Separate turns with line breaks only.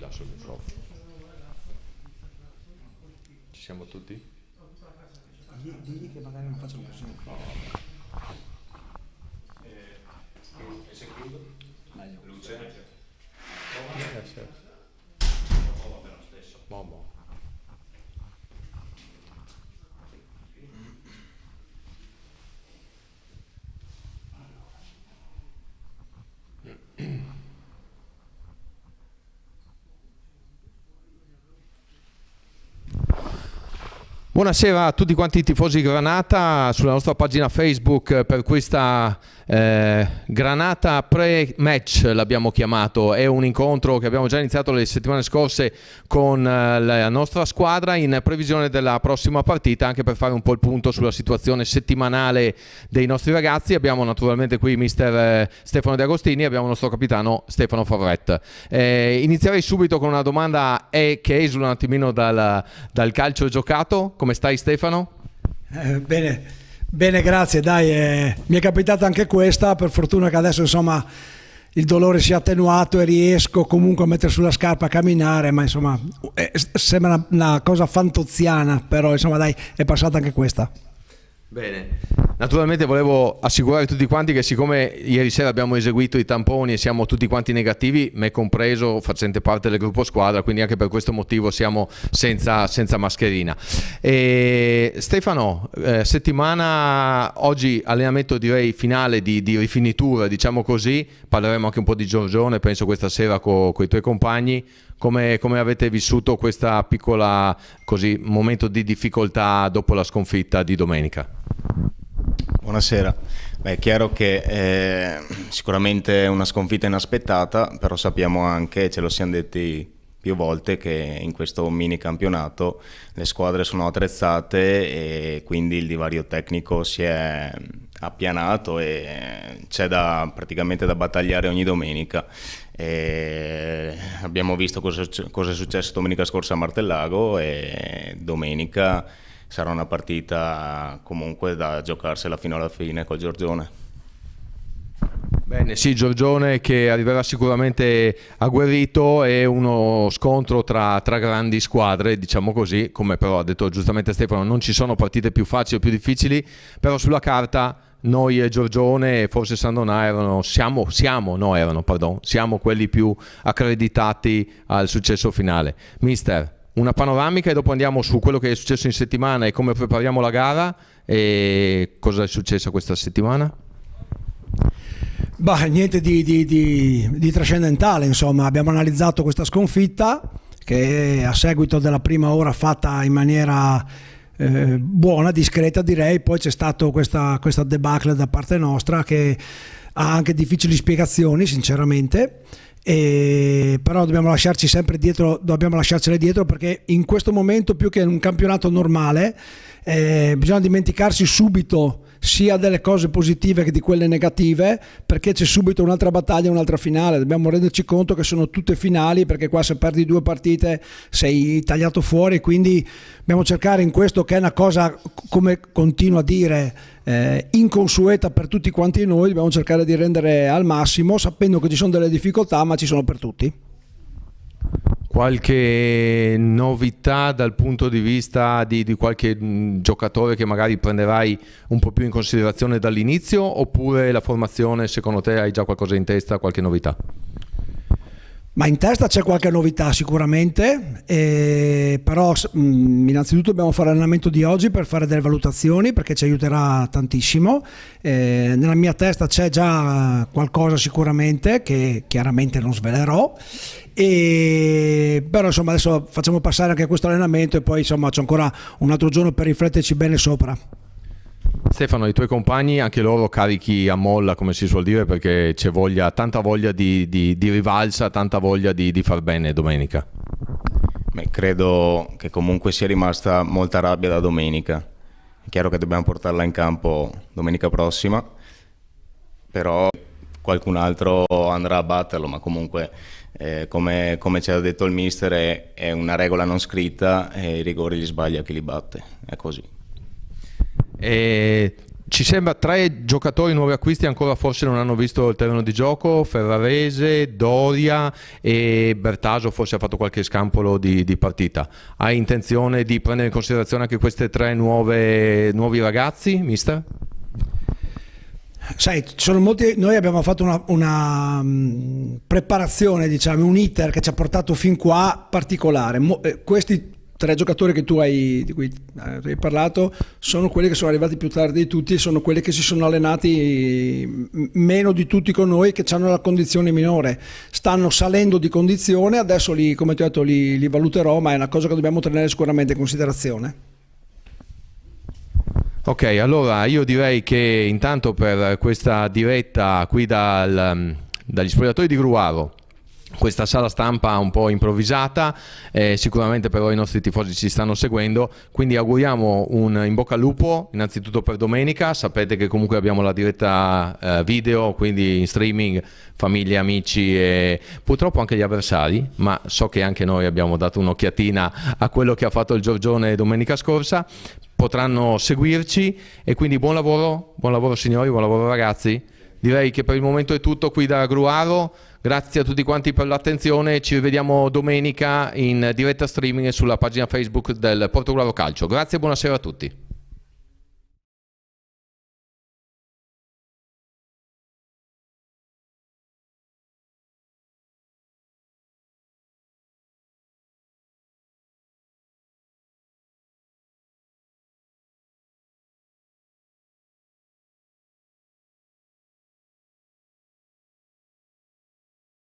lascio il microfono. Ci siamo tutti?
Digli che magari non faccio così.
Se chiudo?
Meglio.
Luce? Momo. Buonasera a tutti quanti i tifosi Granata sulla nostra pagina Facebook per questa Granata pre-match, l'abbiamo chiamato. È un incontro che abbiamo già iniziato le settimane scorse con la nostra squadra in previsione della prossima partita, anche per fare un po' il punto sulla situazione settimanale dei nostri ragazzi. Abbiamo naturalmente qui mister Stefano De Agostini, abbiamo il nostro capitano Stefano Favret. Inizierei subito con una domanda che esula un attimino dal calcio giocato. Come stai, Stefano?
Bene, grazie. Dai, mi è capitata anche questa, per fortuna che adesso insomma il dolore si è attenuato e riesco comunque a mettere sulla scarpa a camminare, ma insomma sembra una cosa fantoziana, però insomma dai, è passata anche questa.
Bene, naturalmente volevo assicurare tutti quanti che siccome ieri sera abbiamo eseguito i tamponi e siamo tutti quanti negativi, me compreso, facente parte del gruppo squadra, quindi anche per questo motivo siamo senza mascherina. Stefano, settimana oggi allenamento direi finale di rifinitura, diciamo così, parleremo anche un po' di Giorgione, penso questa sera con i tuoi compagni. Come avete vissuto questa piccola momento di difficoltà dopo la sconfitta di domenica?
Buonasera. È chiaro che sicuramente è una sconfitta inaspettata, però sappiamo anche, ce lo siamo detti più volte, che in questo mini campionato le squadre sono attrezzate e quindi il divario tecnico si è appianato e c'è praticamente da battagliare ogni domenica. Abbiamo visto cosa è successo domenica scorsa a Martellago e domenica sarà una partita comunque da giocarsela fino alla fine col Giorgione.
Bene, sì, Giorgione che arriverà sicuramente agguerrito, è uno scontro tra grandi squadre, diciamo così, come però ha detto giustamente Stefano, non ci sono partite più facili o più difficili, però sulla carta noi e Giorgione e forse Sandonà siamo quelli più accreditati al successo finale. Mister, una panoramica e dopo andiamo su quello che è successo in settimana e come prepariamo la gara e cosa è successo questa settimana?
Niente di trascendentale, insomma, abbiamo analizzato questa sconfitta che a seguito della prima ora fatta in maniera buona, discreta direi, poi c'è stato questa debacle da parte nostra che ha anche difficili spiegazioni sinceramente, però dobbiamo lasciarcele dietro perché in questo momento più che in un campionato normale bisogna dimenticarsi subito sia delle cose positive che di quelle negative, perché c'è subito un'altra battaglia, un'altra finale. Dobbiamo renderci conto che sono tutte finali, perché qua se perdi 2 partite sei tagliato fuori, quindi dobbiamo cercare in questo, che è una cosa, come continuo a dire, inconsueta per tutti quanti noi, dobbiamo cercare di rendere al massimo, sapendo che ci sono delle difficoltà, ma ci sono per tutti.
Qualche novità dal punto di vista di qualche giocatore che magari prenderai un po' più in considerazione dall'inizio, oppure la formazione secondo te hai già qualcosa in testa, qualche novità?
Ma in testa c'è qualche novità sicuramente, però innanzitutto dobbiamo fare l'allenamento di oggi per fare delle valutazioni, perché ci aiuterà tantissimo. Nella mia testa c'è già qualcosa sicuramente che chiaramente non svelerò, però insomma adesso facciamo passare anche questo allenamento e poi insomma c'è ancora un altro giorno per rifletterci bene sopra.
Stefano, i tuoi compagni anche loro carichi a molla, come si suol dire, perché c'è tanta voglia di rivalsa, tanta voglia di far bene domenica?
Credo che comunque sia rimasta molta rabbia da domenica. È chiaro che dobbiamo portarla in campo domenica prossima, però qualcun altro andrà a batterlo, ma comunque come ci ha detto il mister è una regola non scritta e i rigori li sbaglia chi li batte, è così.
Ci sembra 3 giocatori nuovi acquisti ancora forse non hanno visto il terreno di gioco: Ferrarese, Doria e Bertaso forse ha fatto qualche scampolo di partita. Hai intenzione di prendere in considerazione anche queste 3 nuovi ragazzi, mister?
Sai, sono molti, noi abbiamo fatto una preparazione, diciamo, un iter che ci ha portato fin qua particolare. Questi 3 giocatori di cui hai parlato sono quelli che sono arrivati più tardi di tutti, sono quelli che si sono allenati meno di tutti con noi, che hanno la condizione minore, stanno salendo di condizione, adesso come ti ho detto li valuterò, ma è una cosa che dobbiamo tenere sicuramente in considerazione.
Ok, allora io direi che intanto per questa diretta qui dagli spogliatoi di Gruaro, questa sala stampa un po' improvvisata, sicuramente però i nostri tifosi ci stanno seguendo, quindi auguriamo un in bocca al lupo innanzitutto per domenica. Sapete che comunque abbiamo la diretta video, quindi in streaming, famiglie, amici e purtroppo anche gli avversari, ma so che anche noi abbiamo dato un'occhiatina a quello che ha fatto il Giorgione domenica scorsa, potranno seguirci e quindi buon lavoro signori, buon lavoro ragazzi. Direi che per il momento è tutto qui da Gruaro. Grazie a tutti quanti per l'attenzione, ci rivediamo domenica in diretta streaming sulla pagina Facebook del Portogruaro Calcio. Grazie e buonasera a tutti.